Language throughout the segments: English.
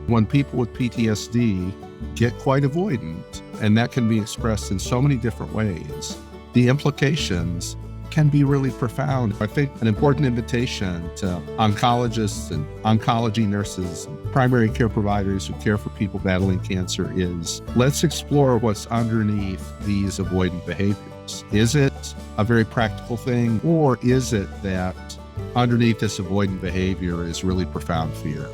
When people with PTSD get quite avoidant, and that can be expressed in so many different ways, the implications can be really profound. I think an important invitation to oncologists and oncology nurses, and primary care providers who care for people battling cancer is, let's explore what's underneath these avoidant behaviors. Is it a very practical thing, or is it that underneath this avoidant behavior is really profound fear?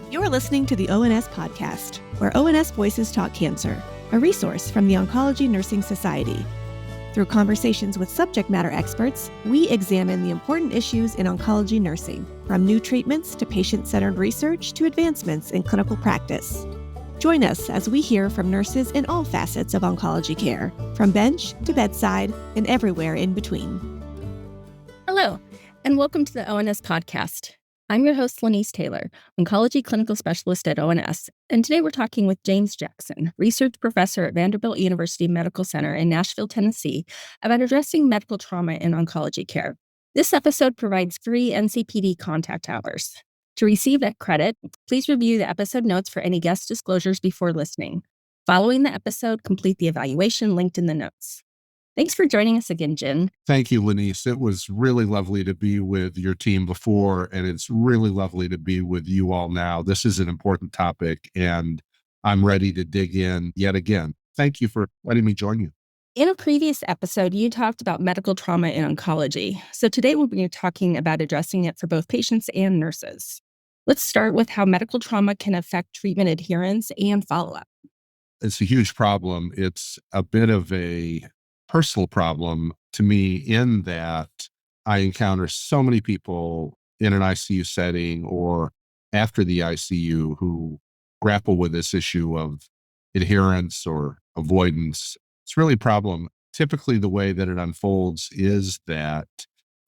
You're listening to the ONS podcast, where ONS Voices Talk Cancer, a resource from the Oncology Nursing Society. Through conversations with subject matter experts, we examine the important issues in oncology nursing, from new treatments to patient-centered research to advancements in clinical practice. Join us as we hear from nurses in all facets of oncology care, from bench to bedside and everywhere in between. Hello, and welcome to the ONS podcast. I'm your host, Lenise Taylor, Oncology Clinical Specialist at ONS, and today we're talking with James Jackson, Research Professor at Vanderbilt University Medical Center in Nashville, Tennessee, about addressing medical trauma in oncology care. This episode provides free NCPD contact hours. To receive that credit, please review the episode notes for any guest disclosures before listening. Following the episode, complete the evaluation linked in the notes. Thanks for joining us again, Jen. Thank you, Lenise. It was really lovely to be with your team before, and it's really lovely to be with you all now. This is an important topic, and I'm ready to dig in yet again. Thank you for letting me join you. In a previous episode, you talked about medical trauma in oncology. So today we'll be talking about addressing it for both patients and nurses. Let's start with how medical trauma can affect treatment adherence and follow-up. It's a huge problem. It's a bit of a personal problem to me in that I encounter so many people in an ICU setting or after the ICU who grapple with this issue of adherence or avoidance. It's really a problem. Typically, the way that it unfolds is that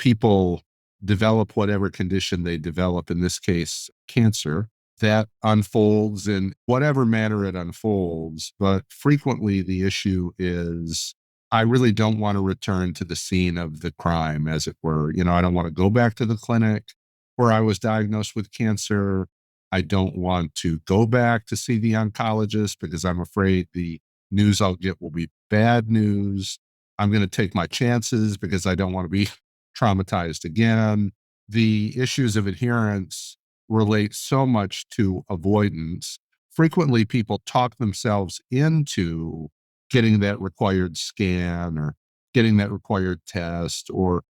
people develop whatever condition they develop, in this case, cancer, that unfolds in whatever manner it unfolds. But frequently the issue is, I really don't want to return to the scene of the crime, as it were. I don't want to go back to the clinic where I was diagnosed with cancer. I don't want to go back to see the oncologist because I'm afraid the news I'll get will be bad news. I'm going to take my chances because I don't want to be traumatized again. The issues of adherence relate so much to avoidance. Frequently, people talk themselves into getting that required scan or getting that required test or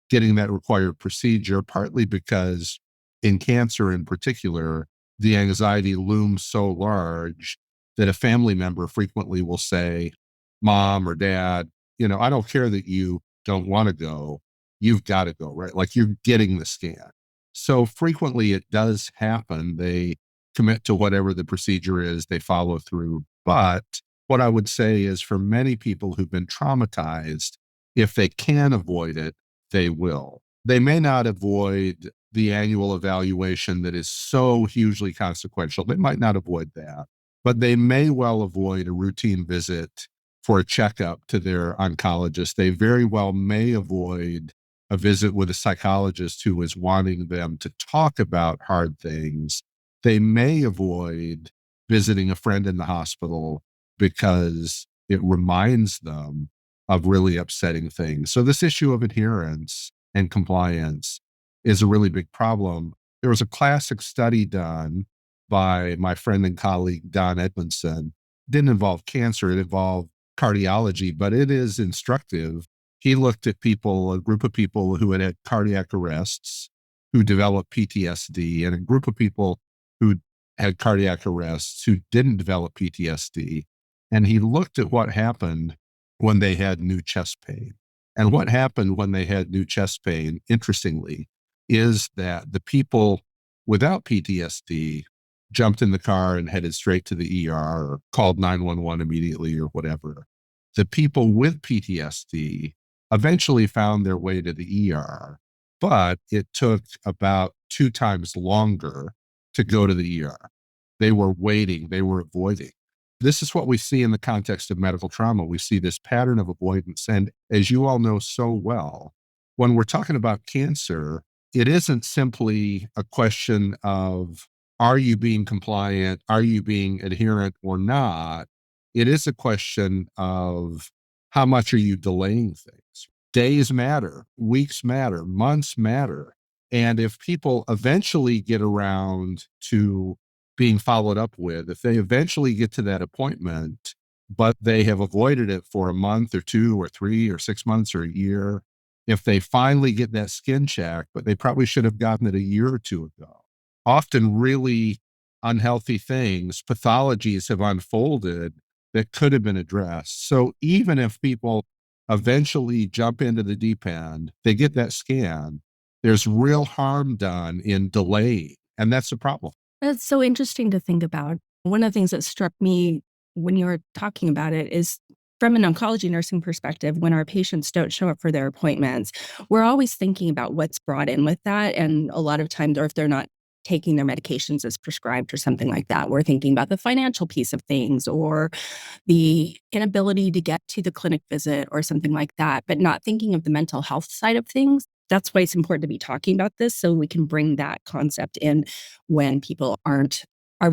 getting that required procedure, partly because in cancer in particular, the anxiety looms so large that a family member frequently will say, Mom or Dad, I don't care that you don't want to go. You've got to go, right? Like you're getting the scan. So frequently it does happen. They commit to whatever the procedure is, they follow through. But what I would say is for many people who've been traumatized, if they can avoid it, they will. They may not avoid the annual evaluation that is so hugely consequential. They might not avoid that, but they may well avoid a routine visit for a checkup to their oncologist. They very well may avoid a visit with a psychologist who is wanting them to talk about hard things. They may avoid visiting a friend in the hospital because it reminds them of really upsetting things. So this issue of adherence and compliance is a really big problem. There was a classic study done by my friend and colleague, Don Edmondson. It didn't involve cancer, it involved cardiology, but it is instructive. He looked at a group of people who had cardiac arrests, who developed PTSD, and a group of people who had cardiac arrests who didn't develop PTSD. And he looked at what happened when they had new chest pain. And what happened when they had new chest pain, interestingly, is that the people without PTSD jumped in the car and headed straight to the ER or called 911 immediately or whatever. The people with PTSD eventually found their way to the ER, but it took about 2 times longer to go to the ER. They were waiting, they were avoiding. This is what we see in the context of medical trauma. We see this pattern of avoidance. And as you all know so well, when we're talking about cancer, it isn't simply a question of are you being compliant? Are you being adherent or not? It is a question of how much are you delaying things? Days matter, weeks matter, months matter. And if people eventually get around to being followed up with, if they eventually get to that appointment, but they have avoided it for a month or 2 or 3 or 6 months or a year, if they finally get that skin check, but they probably should have gotten it a year or 2 ago. Often really unhealthy things, pathologies have unfolded that could have been addressed. So even if people eventually jump into the deep end, they get that scan, there's real harm done in delay. And that's the problem. That's so interesting to think about. One of the things that struck me when you were talking about it is from an oncology nursing perspective, when our patients don't show up for their appointments, we're always thinking about what's brought in with that. And a lot of times, or if they're not taking their medications as prescribed or something like that, we're thinking about the financial piece of things or the inability to get to the clinic visit or something like that, but not thinking of the mental health side of things. That's why it's important to be talking about this so we can bring that concept in when people are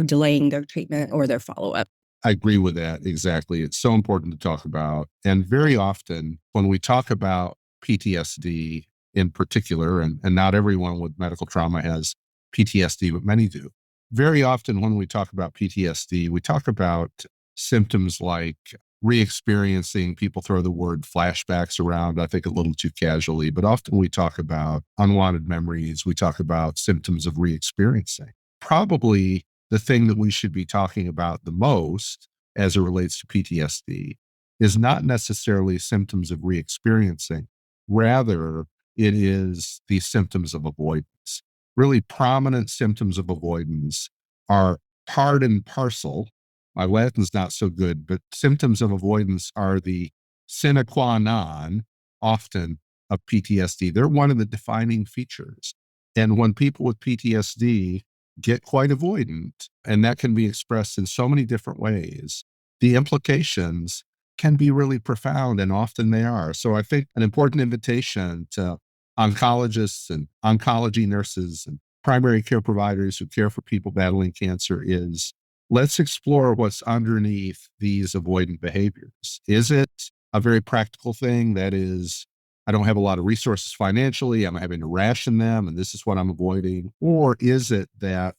delaying their treatment or their follow-up. I agree with that. Exactly. It's so important to talk about. And very often when we talk about PTSD in particular, and not everyone with medical trauma has PTSD, but many do. Very often when we talk about PTSD, we talk about symptoms like re-experiencing, people throw the word flashbacks around, I think a little too casually, but often we talk about unwanted memories. We talk about symptoms of re-experiencing. Probably the thing that we should be talking about the most as it relates to PTSD is not necessarily symptoms of re-experiencing. Rather, it is the symptoms of avoidance. Really prominent symptoms of avoidance are part and parcel. My Latin's not so good, but symptoms of avoidance are the sine qua non, often, of PTSD. They're one of the defining features. And when people with PTSD get quite avoidant, and that can be expressed in so many different ways, the implications can be really profound, and often they are. So I think an important invitation to oncologists and oncology nurses and primary care providers who care for people battling cancer is let's explore what's underneath these avoidant behaviors. Is it a very practical thing that is, I don't have a lot of resources financially, I'm having to ration them, and this is what I'm avoiding? Or is it that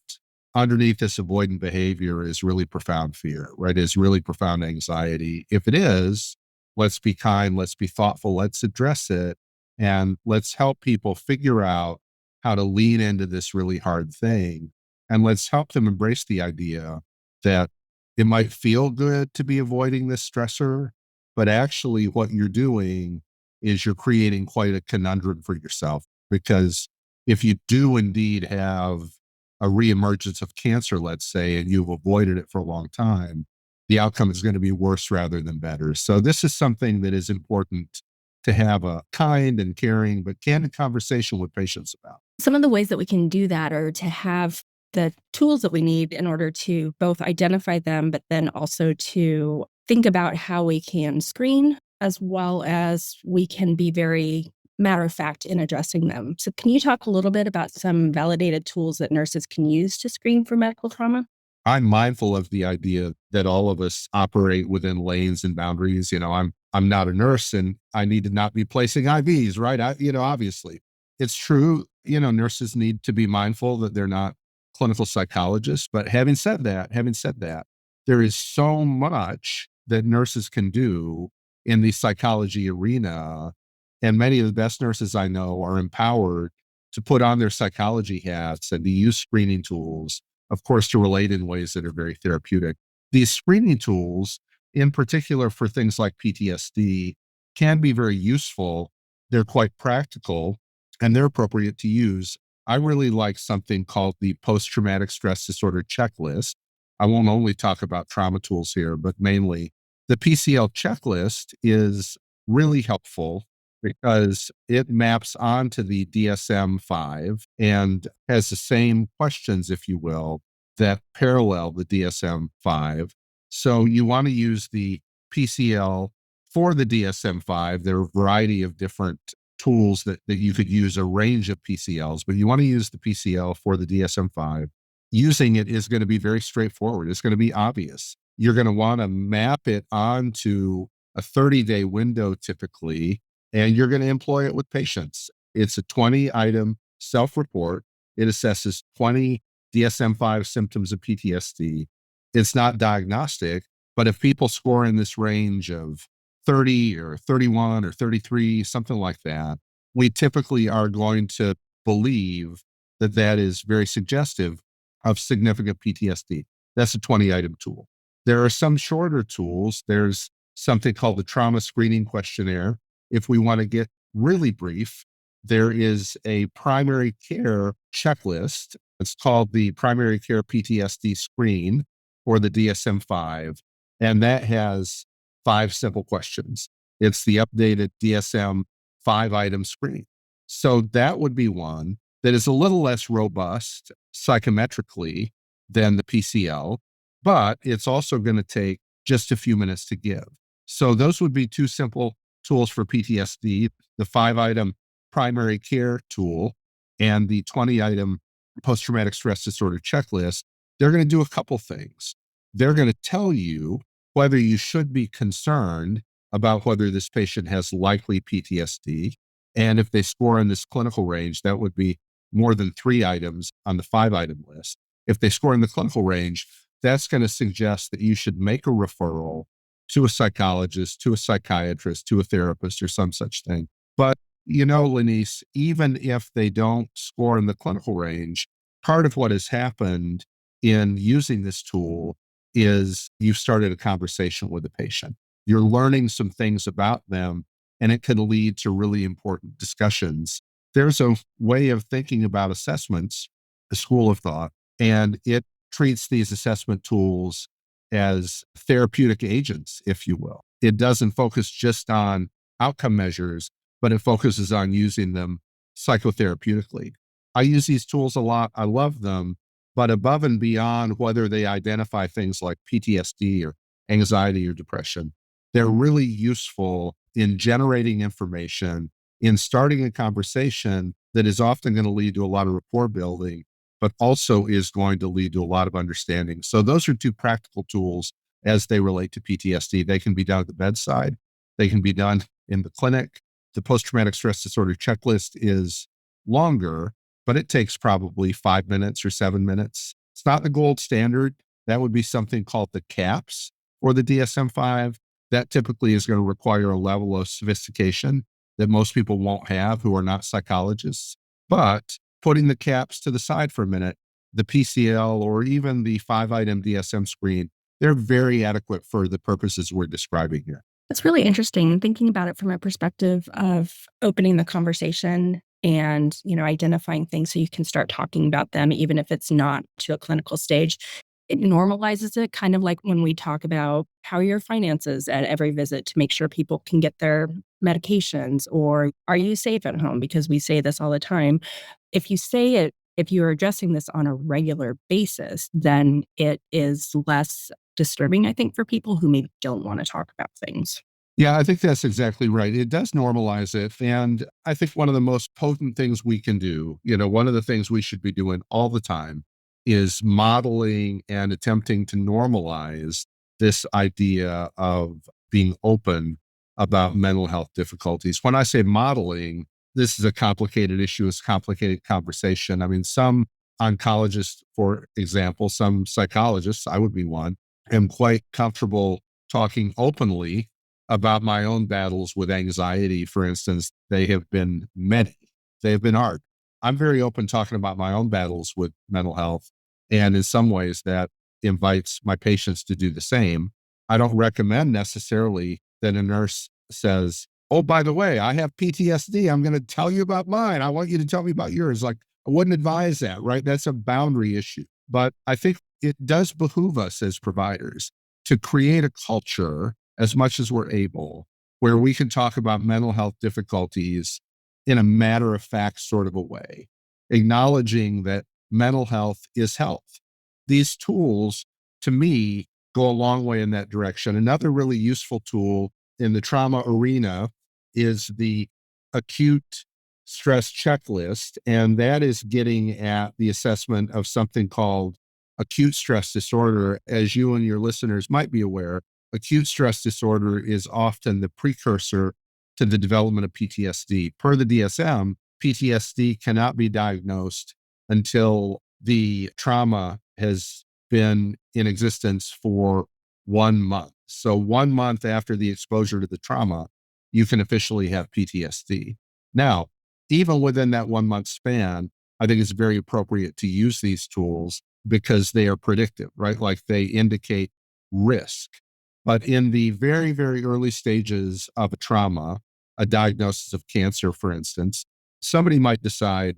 underneath this avoidant behavior is really profound fear, right? Is really profound anxiety? If it is, let's be kind, let's be thoughtful, let's address it, and let's help people figure out how to lean into this really hard thing. And let's help them embrace the idea that it might feel good to be avoiding this stressor, but actually what you're doing is you're creating quite a conundrum for yourself. Because if you do indeed have a reemergence of cancer, let's say, and you've avoided it for a long time, the outcome is going to be worse rather than better. So this is something that is important to have a kind and caring, but candid conversation with patients about. Some of the ways that we can do that are to have the tools that we need in order to both identify them, but then also to think about how we can screen, as well as we can be very matter of fact in addressing them. So can you talk a little bit about some validated tools that nurses can use to screen for medical trauma? I'm mindful of the idea that all of us operate within lanes and boundaries. I'm not a nurse and I need to not be placing IVs, right? Obviously it's true. Nurses need to be mindful that they're not clinical psychologists. But having said that, there is so much that nurses can do in the psychology arena. And many of the best nurses I know are empowered to put on their psychology hats and to use screening tools, of course, to relate in ways that are very therapeutic. These screening tools, in particular for things like PTSD, can be very useful. They're quite practical and they're appropriate to use. I really like something called the post-traumatic stress disorder checklist. I won't only talk about trauma tools here, but mainly the PCL checklist is really helpful because it maps onto the DSM-5 and has the same questions, if you will, that parallel the DSM-5. So you want to use the PCL for the DSM-5. There are a variety of different tools that you could use, a range of PCLs, but you want to use the PCL for the DSM-5. using it is going to be very straightforward. It's going to be obvious. You're going to want to map it onto a 30-day window typically, and you're going to employ it with patients. It's a 20-item self-report. It assesses 20 DSM-5 symptoms of PTSD. It's not diagnostic, but if people score in this range of 30 or 31 or 33, something like that, we typically are going to believe that that is very suggestive of significant PTSD. That's a 20-item tool. There are some shorter tools. There's something called the trauma screening questionnaire. If we want to get really brief, there is a primary care checklist. It's called the primary care PTSD screen or the DSM-5. And that has 5 simple questions. It's the updated DSM 5-item screen. So that would be one that is a little less robust psychometrically than the PCL, but it's also going to take just a few minutes to give. So those would be 2 simple tools for PTSD, the 5-item primary care tool and the 20-item post-traumatic stress disorder checklist. They're going to do a couple things. They're going to tell you whether you should be concerned about whether this patient has likely PTSD. And if they score in this clinical range, that would be more than 3 items on the 5-item list. If they score in the clinical range, that's going to suggest that you should make a referral to a psychologist, to a psychiatrist, to a therapist, or some such thing. But, Lenise, even if they don't score in the clinical range, part of what has happened in using this tool is you've started a conversation with the patient. You're learning some things about them, and it can lead to really important discussions. There's a way of thinking about assessments, a school of thought, and it treats these assessment tools as therapeutic agents, if you will. It doesn't focus just on outcome measures, but it focuses on using them psychotherapeutically. I use these tools a lot. I love them, but above and beyond whether they identify things like PTSD or anxiety or depression, they're really useful in generating information, in starting a conversation that is often going to lead to a lot of rapport building, but also is going to lead to a lot of understanding. So those are 2 practical tools as they relate to PTSD. They can be done at the bedside. They can be done in the clinic. The post-traumatic stress disorder checklist is longer, but it takes probably 5 minutes or 7 minutes. It's not the gold standard. That would be something called the CAPS or the DSM-5. That typically is going to require a level of sophistication that most people won't have who are not psychologists. But putting the CAPS to the side for a minute, the PCL or even the 5-item DSM screen, they're very adequate for the purposes we're describing here. It's really interesting thinking about it from a perspective of opening the conversation and, identifying things so you can start talking about them, even if it's not to a clinical stage. It normalizes it, kind of like when we talk about how are your finances at every visit to make sure people can get their medications, or are you safe at home? Because we say this all the time. If you say it, if you're addressing this on a regular basis, then it is less disturbing, I think, for people who maybe don't want to talk about things. Yeah, I think that's exactly right. It does normalize it. And I think one of the most potent things we can do, one of the things we should be doing all the time is modeling and attempting to normalize this idea of being open about mental health difficulties. When I say modeling, this is a complicated issue, it's a complicated conversation. I mean, some oncologists, for example, some psychologists, I would be one, am quite comfortable talking openly about my own battles with anxiety, for instance. They have been many, they have been hard. I'm very open talking about my own battles with mental health. And in some ways, that invites my patients to do the same. I don't recommend necessarily that a nurse says, "Oh, by the way, I have PTSD. I'm going to tell you about mine. I want you to tell me about yours." Like, I wouldn't advise that, right? That's a boundary issue. But I think it does behoove us as providers to create a culture, as much as we're able, where we can talk about mental health difficulties in a matter of fact sort of a way, acknowledging that mental health is health. These tools, to me, go a long way in that direction. Another really useful tool in the trauma arena is the acute stress checklist, and that is getting at the assessment of something called acute stress disorder. As you and your listeners might be aware, acute stress disorder is often the precursor to the development of PTSD. Per the DSM, PTSD cannot be diagnosed until the trauma has been in existence for 1 month. So 1 month after the exposure to the trauma, you can officially have PTSD. Now, even within that 1 month span, I think it's very appropriate to use these tools because they are predictive, right? Like they indicate risk. But in the very, very early stages of a trauma, a diagnosis of cancer, for instance, somebody might decide,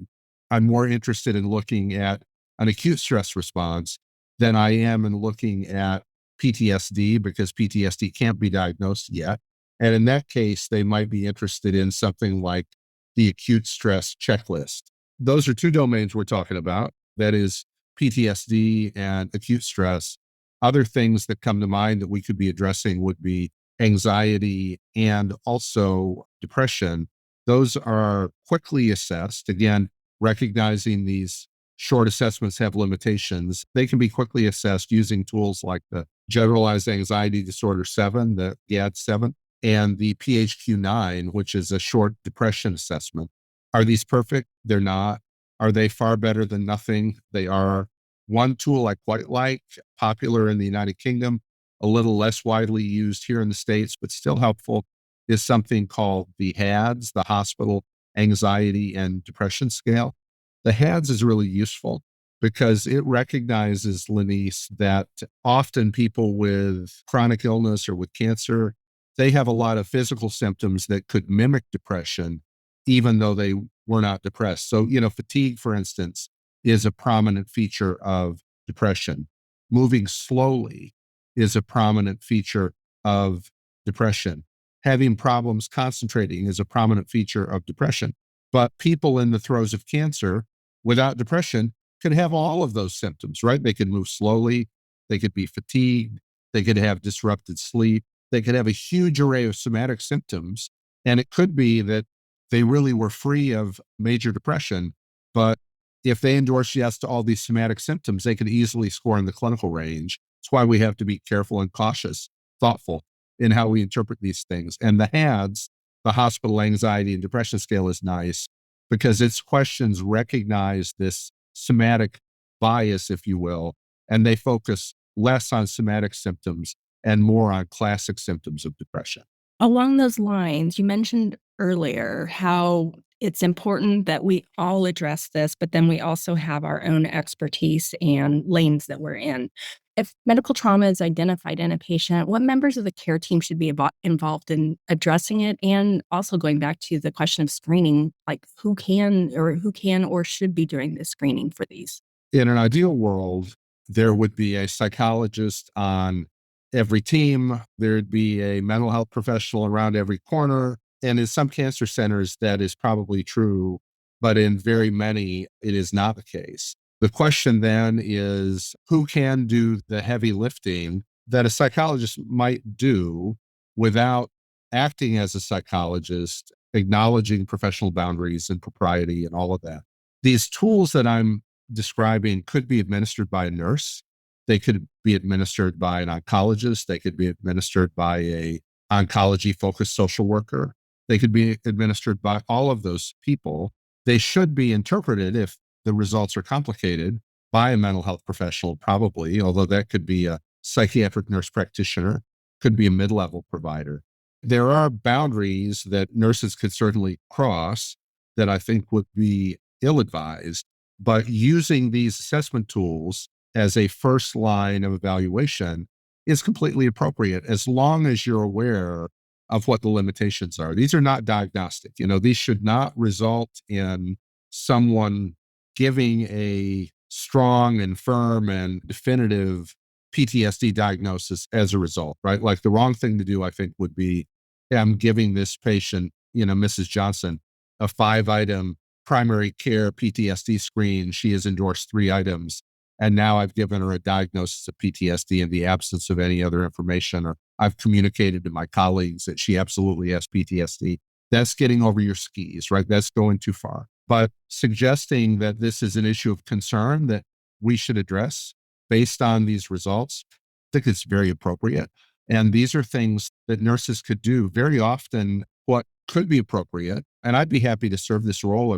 I'm more interested in looking at an acute stress response than I am in looking at PTSD because PTSD can't be diagnosed yet. And in that case, they might be interested in something like the acute stress checklist. Those are two domains we're talking about. That is PTSD and acute stress. Other things that come to mind that we could be addressing would be anxiety and also depression. Those are quickly assessed. Again, recognizing these short assessments have limitations. They can be quickly assessed using tools like the Generalized Anxiety Disorder 7, the GAD-7, and the PHQ-9, which is a short depression assessment. Are these perfect? They're not. Are they far better than nothing? They are. One tool I quite like, popular in the United Kingdom, a little less widely used here in the States, but still helpful, is something called the HADS, the Hospital Anxiety and Depression Scale. The HADS is really useful because it recognizes, Lenise, that often people with chronic illness or with cancer, they have a lot of physical symptoms that could mimic depression, even though they were not depressed. So, fatigue, for instance, is a prominent feature of depression. Moving slowly is a prominent feature of depression. Having problems concentrating is a prominent feature of depression. But people in the throes of cancer without depression could have all of those symptoms, right? They could move slowly. They could be fatigued. They could have disrupted sleep. They could have a huge array of somatic symptoms. And it could be that they really were free of major depression, but if they endorse yes to all these somatic symptoms, they could easily score in the clinical range. That's why we have to be careful and cautious, thoughtful in how we interpret these things. And the HADS, the Hospital Anxiety and Depression Scale, is nice because its questions recognize this somatic bias, if you will, and they focus less on somatic symptoms and more on classic symptoms of depression. Along those lines, you mentioned earlier how it's important that we all address this, but then we also have our own expertise and lanes that we're in. If medical trauma is identified in a patient, what members of the care team should be involved in addressing it? And also going back to the question of screening, like who can or should be doing the screening for these? In an ideal world, there would be a psychologist on every team. There'd be a mental health professional around every corner. And in some cancer centers, that is probably true, but in very many, it is not the case. The question then is who can do the heavy lifting that a psychologist might do without acting as a psychologist, acknowledging professional boundaries and propriety and all of that. These tools that I'm describing could be administered by a nurse. They could be administered by an oncologist. They could be administered by a oncology-focused social worker. They could be administered by all of those people. They should be interpreted, if the results are complicated, by a mental health professional, probably, although that could be a psychiatric nurse practitioner, could be a mid-level provider. There are boundaries that nurses could certainly cross that I think would be ill-advised, but using these assessment tools as a first line of evaluation is completely appropriate as long as you're aware of what the limitations are. These are not diagnostic. These should not result in someone giving a strong and firm and definitive PTSD diagnosis as a result, right? Like the wrong thing to do, I think, would be, hey, I'm giving this patient, Mrs. Johnson, a 5-item primary care PTSD screen. She has endorsed 3 items. And now I've given her a diagnosis of PTSD in the absence of any other information, or I've communicated to my colleagues that she absolutely has PTSD. That's getting over your skis, right? That's going too far. But suggesting that this is an issue of concern that we should address based on these results, I think it's very appropriate. And these are things that nurses could do very often. What could be appropriate, and I'd be happy to serve this role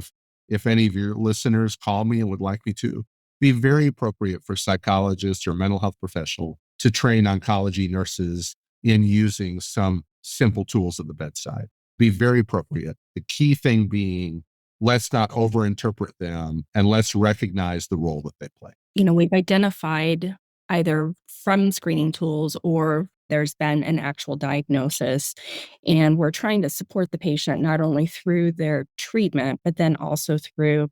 if any of your listeners call me and would like me to, be very appropriate for psychologists or mental health professional to train oncology nurses in using some simple tools at the bedside. Be very appropriate. The key thing being, let's not overinterpret them and let's recognize the role that they play. We've identified either from screening tools or there's been an actual diagnosis, and we're trying to support the patient not only through their treatment, but then also through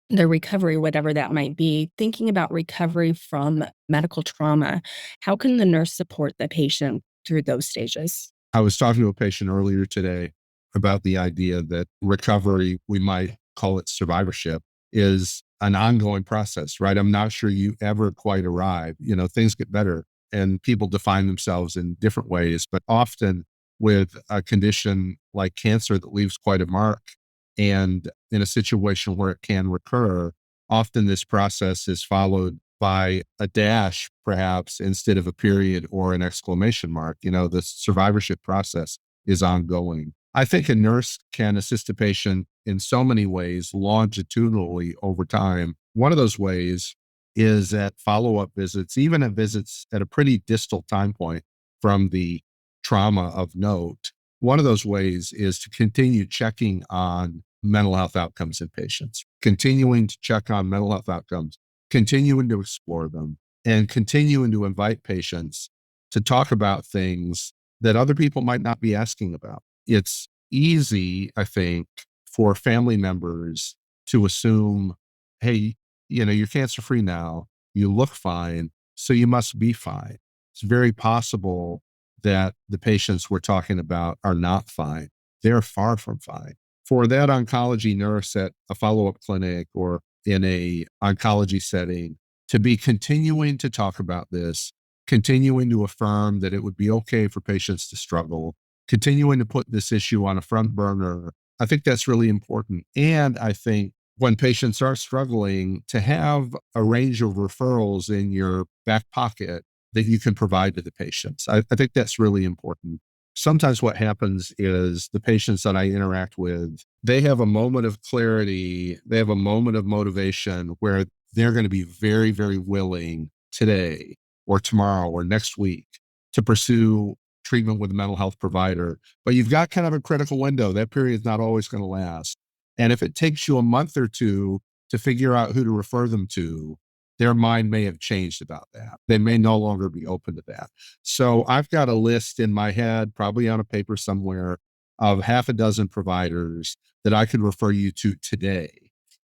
their recovery, whatever that might be. Thinking about recovery from medical trauma, how can the nurse support the patient through those stages? I was talking to a patient earlier today about the idea that recovery, we might call it survivorship, is an ongoing process, right? I'm not sure you ever quite arrive. Things get better and people define themselves in different ways, but often with a condition like cancer that leaves quite a mark and in a situation where it can recur, often this process is followed by a dash, perhaps, instead of a period or an exclamation mark. The survivorship process is ongoing. I think a nurse can assist a patient in so many ways longitudinally over time. One of those ways is at follow-up visits, even at visits at a pretty distal time point from the trauma of note. One of those ways is to continue checking on mental health outcomes in patients, continuing to check on mental health outcomes, continuing to explore them, and continuing to invite patients to talk about things that other people might not be asking about. It's easy, I think, for family members to assume, hey, you're cancer free now, you look fine, so you must be fine. It's very possible that the patients we're talking about are not fine. They're far from fine. For that oncology nurse at a follow-up clinic or in a oncology setting to be continuing to talk about this, continuing to affirm that it would be okay for patients to struggle, continuing to put this issue on a front burner, I think that's really important. And I think when patients are struggling, to have a range of referrals in your back pocket that you can provide to the patients. I think that's really important. Sometimes what happens is the patients that I interact with, they have a moment of clarity, they have a moment of motivation where they're going to be very, very willing today or tomorrow or next week to pursue treatment with a mental health provider. But you've got kind of a critical window. That period is not always going to last. And if it takes you a month or two to figure out who to refer them to, their mind may have changed about that. They may no longer be open to that. So I've got a list in my head, probably on a paper somewhere, of half a dozen providers that I could refer you to today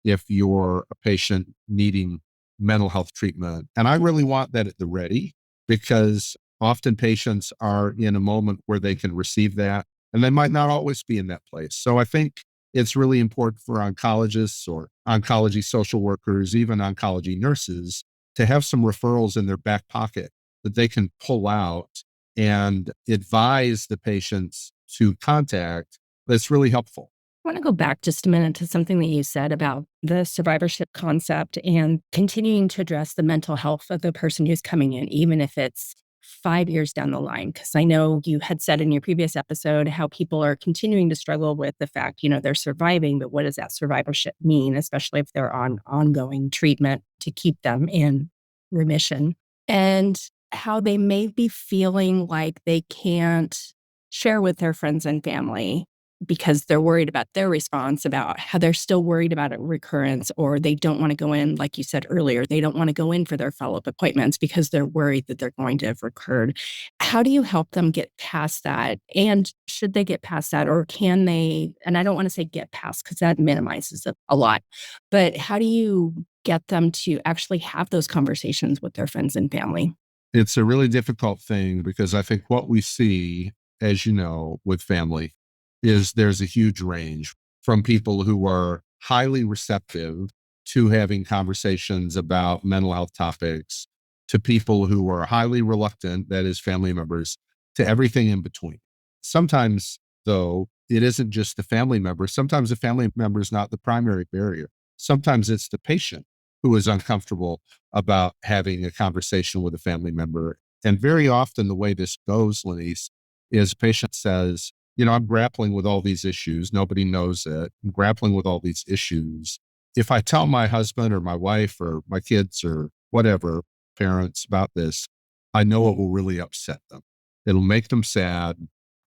if you're a patient needing mental health treatment. And I really want that at the ready because often patients are in a moment where they can receive that, and they might not always be in that place. So I think it's really important for oncologists or oncology social workers, even oncology nurses, to have some referrals in their back pocket that they can pull out and advise the patients to contact. That's really helpful. I want to go back just a minute to something that you said about the survivorship concept and continuing to address the mental health of the person who's coming in, even if it's 5 years down the line. Because I know you had said in your previous episode how people are continuing to struggle with the fact, they're surviving, but what does that survivorship mean, especially if they're on ongoing treatment to keep them in remission, and how they may be feeling like they can't share with their friends and family because they're worried about their response, about how they're still worried about a recurrence, or they don't want to go in, like you said earlier, they don't want to go in for their follow-up appointments because they're worried that they're going to have recurred. How do you help them get past that? And should they get past that, or can they, and I don't want to say get past because that minimizes it a lot, but how do you get them to actually have those conversations with their friends and family? It's a really difficult thing because I think what we see, as you know, with family is there's a huge range from people who are highly receptive to having conversations about mental health topics to people who are highly reluctant, that is family members, to everything in between. Sometimes, though, it isn't just the family member. Sometimes the family member is not the primary barrier. Sometimes it's the patient who is uncomfortable about having a conversation with a family member. And very often the way this goes, Lenise, is patient says, I'm grappling with all these issues. Nobody knows it. I'm grappling with all these issues. If I tell my husband or my wife or my kids or whatever, parents about this, I know it will really upset them. It'll make them sad.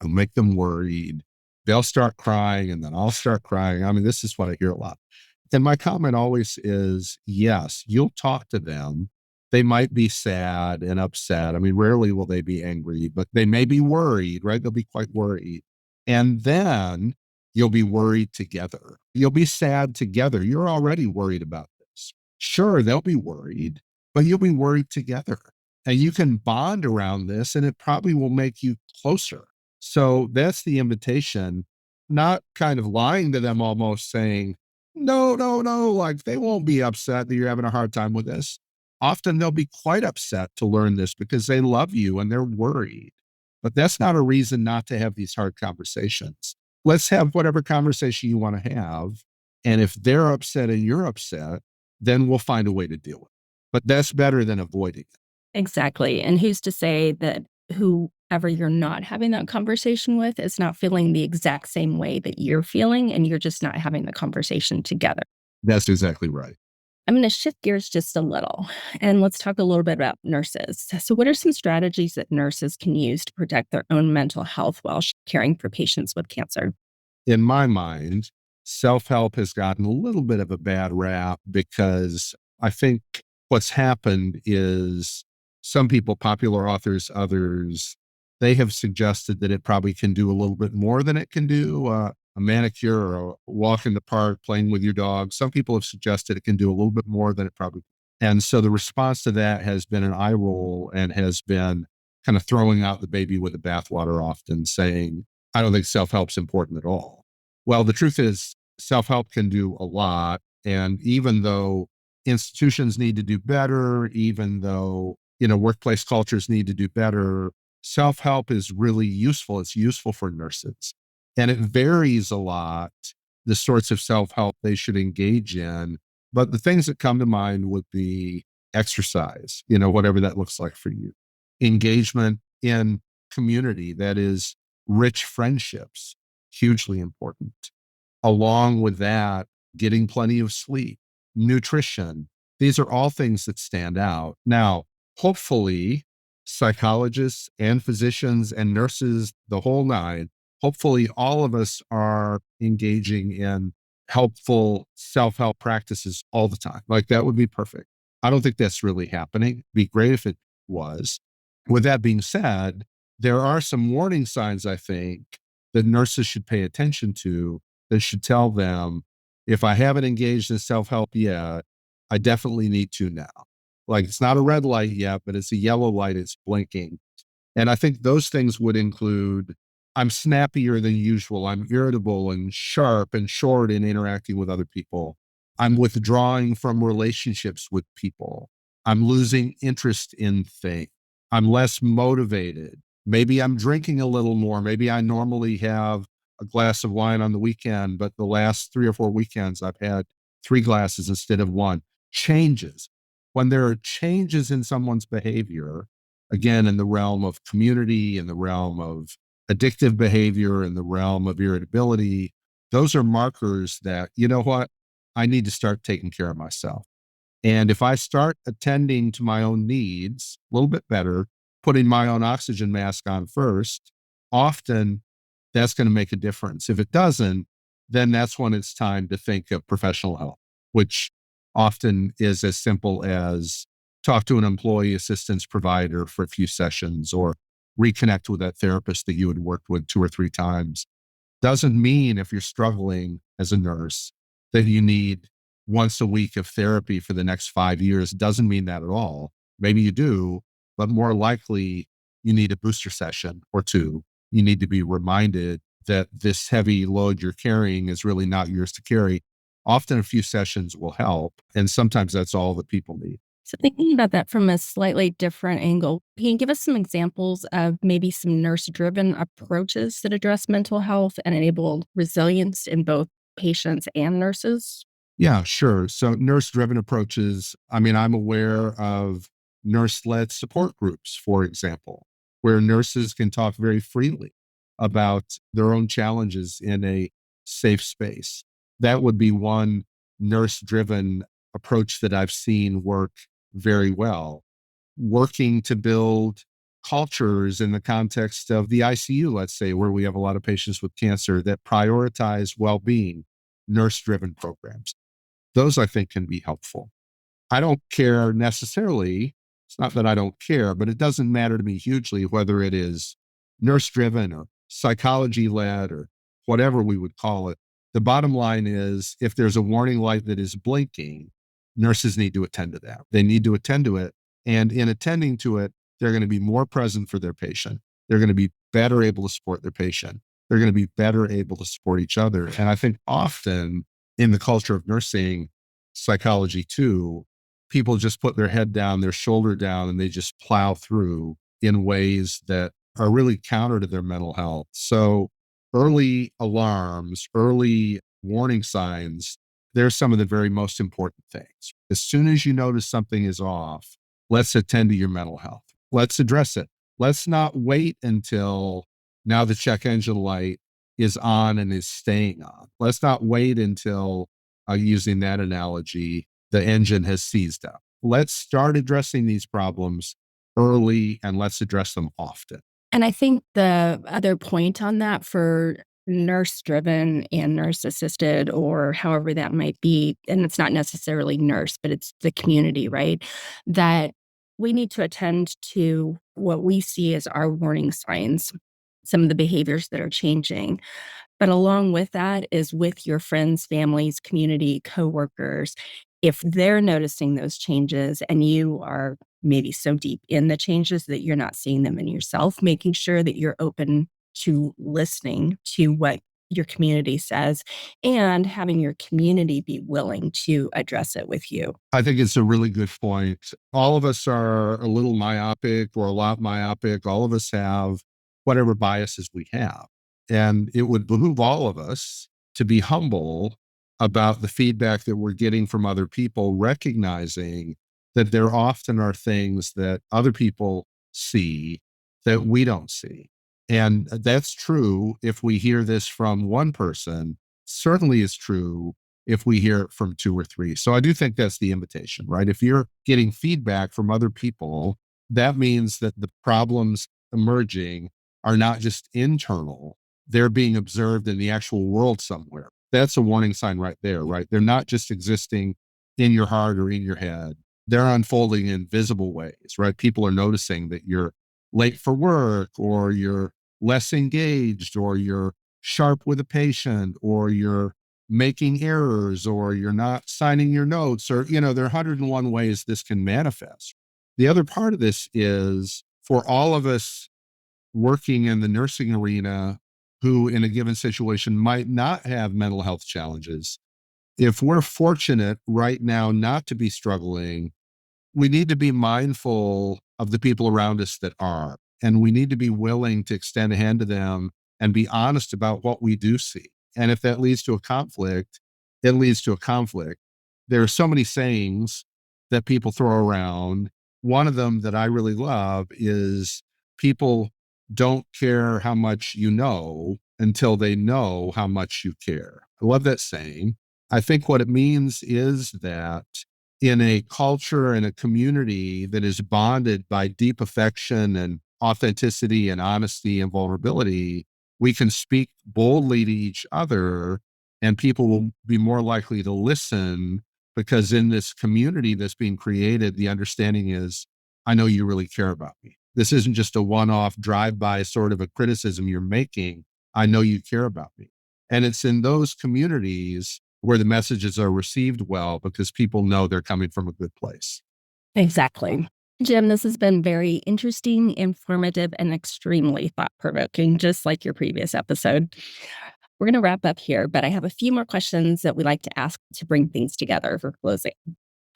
It'll make them worried. They'll start crying and then I'll start crying. I mean, this is what I hear a lot. And my comment always is, yes, you'll talk to them. They might be sad and upset. I mean, rarely will they be angry, but they may be worried, right? They'll be quite worried. And then you'll be worried together. You'll be sad together. You're already worried about this. Sure, they'll be worried, but you'll be worried together. And you can bond around this and it probably will make you closer. So that's the invitation, not kind of lying to them, almost saying, no, no, no, like they won't be upset that you're having a hard time with this. Often they'll be quite upset to learn this because they love you and they're worried. But that's not a reason not to have these hard conversations. Let's have whatever conversation you want to have. And if they're upset and you're upset, then we'll find a way to deal with it. But that's better than avoiding it. Exactly. And who's to say that whoever you're not having that conversation with is not feeling the exact same way that you're feeling, and you're just not having the conversation together. That's exactly right. I'm going to shift gears just a little, and let's talk a little bit about nurses. So what are some strategies that nurses can use to protect their own mental health while caring for patients with cancer? In my mind, self-help has gotten a little bit of a bad rap because I think what's happened is some people, popular authors, others, they have suggested that it probably can do a little bit more than it can do. A manicure or a walk in the park, playing with your dog. Some people have suggested it can do a little bit more than it probably. And so the response to that has been an eye roll and has been kind of throwing out the baby with the bathwater, often saying, I don't think self-help's important at all. Well, the truth is self-help can do a lot. And even though institutions need to do better, even though, workplace cultures need to do better, self-help is really useful. It's useful for nurses. And it varies a lot, the sorts of self-help they should engage in. But the things that come to mind would be exercise, whatever that looks like for you. Engagement in community, that is rich friendships, hugely important. Along with that, getting plenty of sleep, nutrition. These are all things that stand out. Now, hopefully, psychologists and physicians and nurses, the whole nine, hopefully all of us are engaging in helpful self-help practices all the time. Like that would be perfect. I don't think that's really happening. It'd be great if it was. With that being said, there are some warning signs, I think, that nurses should pay attention to that should tell them, if I haven't engaged in self-help yet, I definitely need to now. Like it's not a red light yet, but it's a yellow light. It's blinking. And I think those things would include, I'm snappier than usual. I'm irritable and sharp and short in interacting with other people. I'm withdrawing from relationships with people. I'm losing interest in things. I'm less motivated. Maybe I'm drinking a little more. Maybe I normally have a glass of wine on the weekend, but the last 3 or 4 weekends I've had 3 glasses instead of 1. Changes. When there are changes in someone's behavior, again, in the realm of community, in the realm of addictive behavior, in the realm of irritability, those are markers that, you know what, I need to start taking care of myself. And if I start attending to my own needs a little bit better, putting my own oxygen mask on first, often that's going to make a difference. If it doesn't, then that's when it's time to think of professional help, which often is as simple as talk to an employee assistance provider for a few sessions or reconnect with that therapist that you had worked with 2 or 3 times. Doesn't mean if you're struggling as a nurse that you need once a week of therapy for the next 5 years. Doesn't mean that at all. Maybe you do, but more likely you need a booster session or 2. You need to be reminded that this heavy load you're carrying is really not yours to carry. Often a few sessions will help. And sometimes that's all that people need. So thinking about that from a slightly different angle, can you give us some examples of maybe some nurse-driven approaches that address mental health and enable resilience in both patients and nurses? Yeah, sure. So nurse-driven approaches, I mean, I'm aware of nurse-led support groups, for example, where nurses can talk very freely about their own challenges in a safe space. That would be one nurse-driven approach that I've seen work very well. Working to build cultures in the context of the ICU, let's say, where we have a lot of patients with cancer that prioritize well-being, nurse-driven programs. Those I think can be helpful. I don't care necessarily. It's not that I don't care, but it doesn't matter to me hugely whether it is nurse driven or psychology led or whatever we would call it. The bottom line is if there's a warning light that is blinking, nurses need to attend to that. They need to attend to it. And in attending to it, they're going to be more present for their patient. They're going to be better able to support their patient. They're going to be better able to support each other. And I think often in the culture of nursing psychology too, people just put their head down, their shoulder down, and they just plow through in ways that are really counter to their mental health. So early alarms, early warning signs, they're some of the very most important things. As soon as you notice something is off, let's attend to your mental health. Let's address it. Let's not wait until now the check engine light is on and is staying on. Let's not wait until, using that analogy, the engine has seized up. Let's start addressing these problems early and let's address them often. And I think the other point on that for nurse driven and nurse assisted, or however that might be, and it's not necessarily nurse, but it's the community, right? That we need to attend to what we see as our warning signs, some of the behaviors that are changing. But along with that is with your friends, families, community, coworkers. If they're noticing those changes and you are maybe so deep in the changes that you're not seeing them in yourself, making sure that you're open to listening to what your community says and having your community be willing to address it with you. I think it's a really good point. All of us are a little myopic or a lot myopic. All of us have whatever biases we have. And it would behoove all of us to be humble about the feedback that we're getting from other people, recognizing that there often are things that other people see that we don't see. And that's true if we hear this from one person, certainly is true if we hear it from two or three. So I do think that's the invitation, right? If you're getting feedback from other people, that means that the problems emerging are not just internal, they're being observed in the actual world somewhere. That's a warning sign right there, right? They're not just existing in your heart or in your head. They're unfolding in visible ways, right? People are noticing that you're late for work or you're less engaged or you're sharp with a patient or you're making errors or you're not signing your notes or, there are 101 ways this can manifest. The other part of this is for all of us working in the nursing arena who in a given situation might not have mental health challenges. If we're fortunate right now not to be struggling, we need to be mindful of the people around us that are, and we need to be willing to extend a hand to them and be honest about what we do see. And if that leads to a conflict, it leads to a conflict. There are so many sayings that people throw around. One of them that I really love is people don't care how much you know until they know how much you care. I love that saying. I think what it means is that in a culture and a community that is bonded by deep affection and authenticity and honesty and vulnerability, we can speak boldly to each other and people will be more likely to listen because in this community that's being created, the understanding is, I know you really care about me. This isn't just a one-off drive-by sort of a criticism you're making. I know you care about me. And it's in those communities where the messages are received well because people know they're coming from a good place. Exactly. Jim, this has been very interesting, informative, and extremely thought-provoking, just like your previous episode. We're going to wrap up here, but I have a few more questions that we like to ask to bring things together for closing.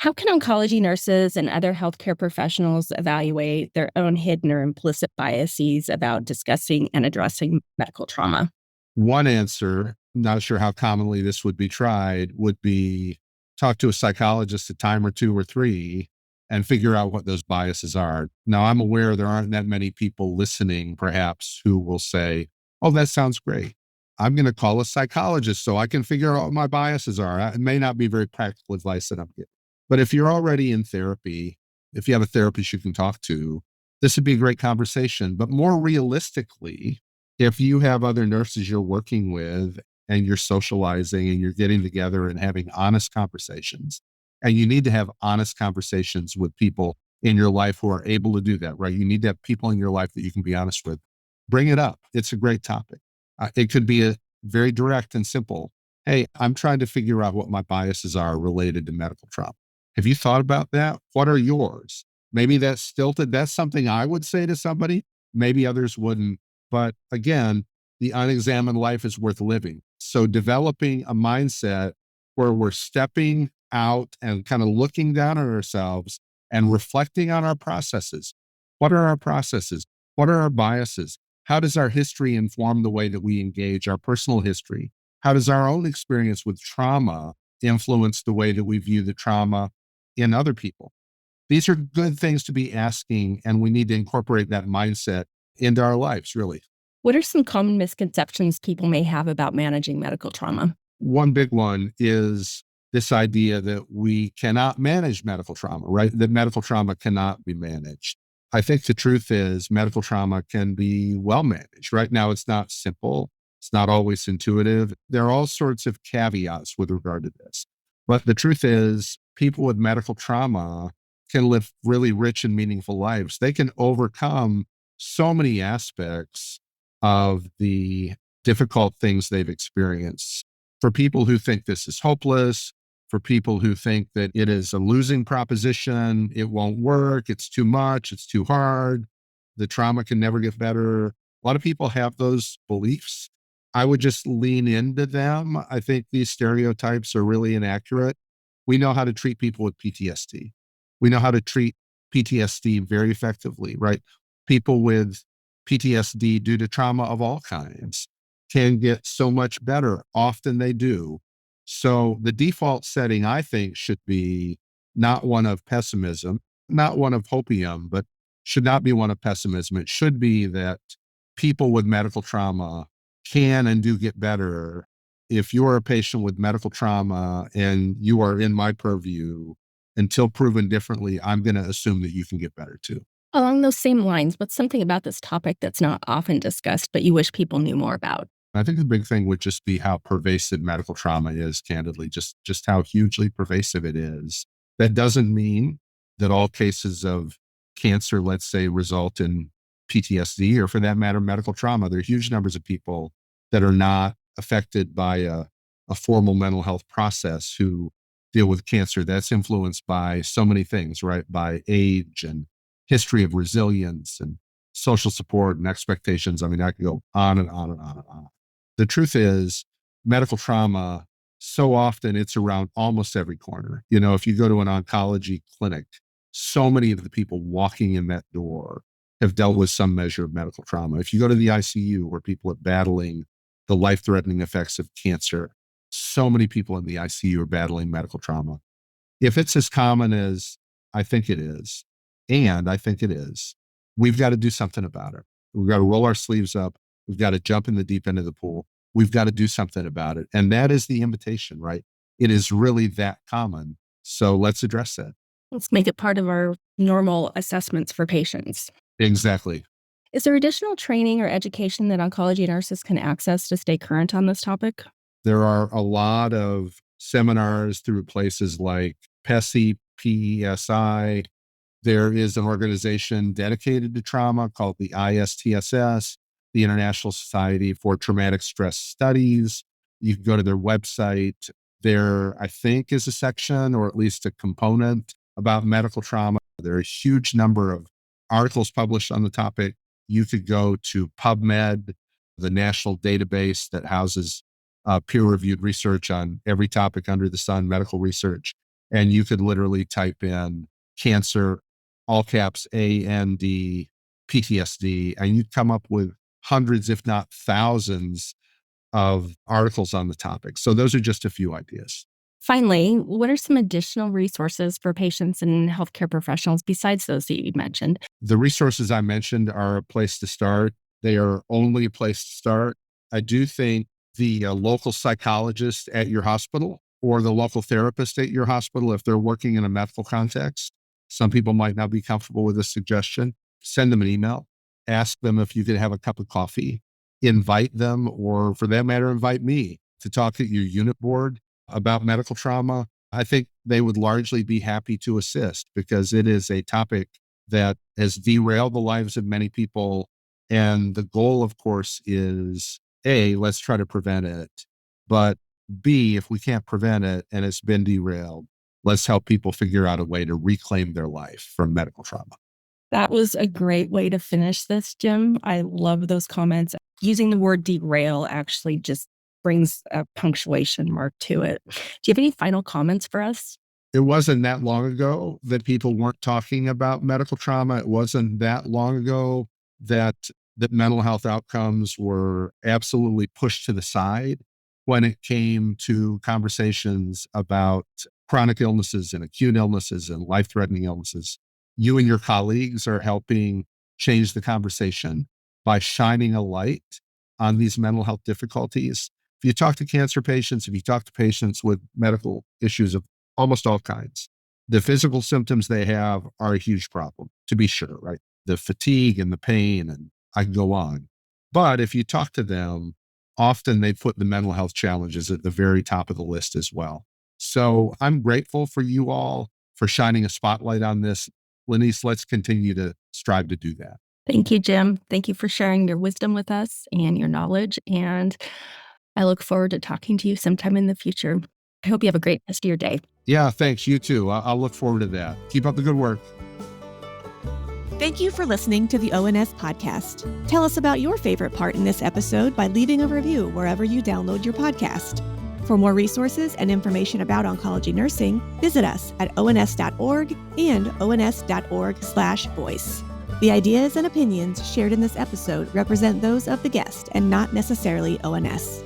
How can oncology nurses and other healthcare professionals evaluate their own hidden or implicit biases about discussing and addressing medical trauma? One answer, not sure how commonly this would be tried, would be talk to a psychologist a time or two or three and figure out what those biases are. Now, I'm aware there aren't that many people listening, perhaps, who will say, oh, that sounds great. I'm going to call a psychologist so I can figure out what my biases are. It may not be very practical advice that I'm giving. But if you're already in therapy, if you have a therapist you can talk to, this would be a great conversation. But more realistically, if you have other nurses you're working with and you're socializing and you're getting together and having honest conversations, and you need to have honest conversations with people in your life who are able to do that, right? You need to have people in your life that you can be honest with. Bring it up. It's a great topic. It could be a very direct and simple. Hey, I'm trying to figure out what my biases are related to medical trauma. Have you thought about that? What are yours? Maybe that's stilted. That's something I would say to somebody. Maybe others wouldn't. But again, the unexamined life is worth living. So developing a mindset where we're stepping out and kind of looking down at ourselves and reflecting on our processes. What are our processes? What are our biases? How does our history inform the way that we engage, our personal history? How does our own experience with trauma influence the way that we view the trauma in other people? These are good things to be asking, and we need to incorporate that mindset into our lives, really. What are some common misconceptions people may have about managing medical trauma? One big one is this idea that we cannot manage medical trauma, right? That medical trauma cannot be managed. I think the truth is medical trauma can be well managed. Right now, it's not simple. It's not always intuitive. There are all sorts of caveats with regard to this. But the truth is, people with medical trauma can live really rich and meaningful lives. They can overcome so many aspects of the difficult things they've experienced. For people who think this is hopeless, for people who think that it is a losing proposition, it won't work, it's too much, it's too hard, the trauma can never get better. A lot of people have those beliefs. I would just lean into them. I think these stereotypes are really inaccurate. We know how to treat people with PTSD. We know how to treat PTSD very effectively, right? People with PTSD due to trauma of all kinds can get so much better. Often they do. So the default setting, I think, should be not one of pessimism, not one of hopium, but should not be one of pessimism. It should be that people with medical trauma can and do get better. If you're a patient with medical trauma and you are in my purview, until proven differently, I'm going to assume that you can get better too. Along those same lines, what's something about this topic that's not often discussed, but you wish people knew more about? I think the big thing would just be how pervasive medical trauma is, candidly, just how hugely pervasive it is. That doesn't mean that all cases of cancer, let's say, result in PTSD or for that matter, medical trauma. There are huge numbers of people that are not affected by a formal mental health process who deal with cancer. That's influenced by so many things, right? By age and history of resilience and social support and expectations. I mean, I could go on and on and on and on. The truth is, medical trauma, so often it's around almost every corner. You know, if you go to an oncology clinic, so many of the people walking in that door have dealt with some measure of medical trauma. If you go to the ICU where people are battling the life-threatening effects of cancer, so many people in the ICU are battling medical trauma. If it's as common as I think it is, and I think it is, we've got to do something about it. We've got to roll our sleeves up. We've got to jump in the deep end of the pool. We've got to do something about it. And that is the invitation, right? It is really that common. So let's address that. Let's make it part of our normal assessments for patients. Exactly. Is there additional training or education that oncology nurses can access to stay current on this topic? There are a lot of seminars through places like PESI, PESI. There is an organization dedicated to trauma called the ISTSS, the International Society for Traumatic Stress Studies. You can go to their website. There, I think, is a section or at least a component about medical trauma. There are a huge number of articles published on the topic. You could go to PubMed, the national database that houses peer-reviewed research on every topic under the sun, medical research, And you could literally type in cancer, all caps AND, PTSD, and you'd come up with hundreds, if not thousands, of articles on the topic. So those are just a few ideas. Finally, what are some additional resources for patients and healthcare professionals besides those that you mentioned? The resources I mentioned are a place to start. They are only a place to start. I do think the local psychologist at your hospital or the local therapist at your hospital, if they're working in a medical context, some people might not be comfortable with this suggestion. Send them an email, ask them if you could have a cup of coffee, invite them, or for that matter, invite me to talk at your unit board about medical trauma. I think they would largely be happy to assist because it is a topic that has derailed the lives of many people. And the goal, of course, is A, let's try to prevent it. But B, if we can't prevent it and it's been derailed, let's help people figure out a way to reclaim their life from medical trauma. That was a great way to finish this, Jim. I love those comments. Using the word derail actually just brings a punctuation mark to it. Do you have any final comments for us? It wasn't that long ago that people weren't talking about medical trauma. It wasn't that long ago that mental health outcomes were absolutely pushed to the side when it came to conversations about chronic illnesses and acute illnesses and life-threatening illnesses. You and your colleagues are helping change the conversation by shining a light on these mental health difficulties. If you talk to cancer patients, if you talk to patients with medical issues of almost all kinds, the physical symptoms they have are a huge problem, to be sure, right? The fatigue and the pain, and I can go on. But if you talk to them, often they put the mental health challenges at the very top of the list as well. So I'm grateful for you all for shining a spotlight on this. Lenise, let's continue to strive to do that. Thank you, Jim. Thank you for sharing your wisdom with us and your knowledge. And I look forward to talking to you sometime in the future. I hope you have a great rest of your day. Yeah, thanks. You too. I'll look forward to that. Keep up the good work. Thank you for listening to the ONS podcast. Tell us about your favorite part in this episode by leaving a review wherever you download your podcast. For more resources and information about oncology nursing, visit us at ons.org and ons.org/voice. The ideas and opinions shared in this episode represent those of the guest and not necessarily ONS.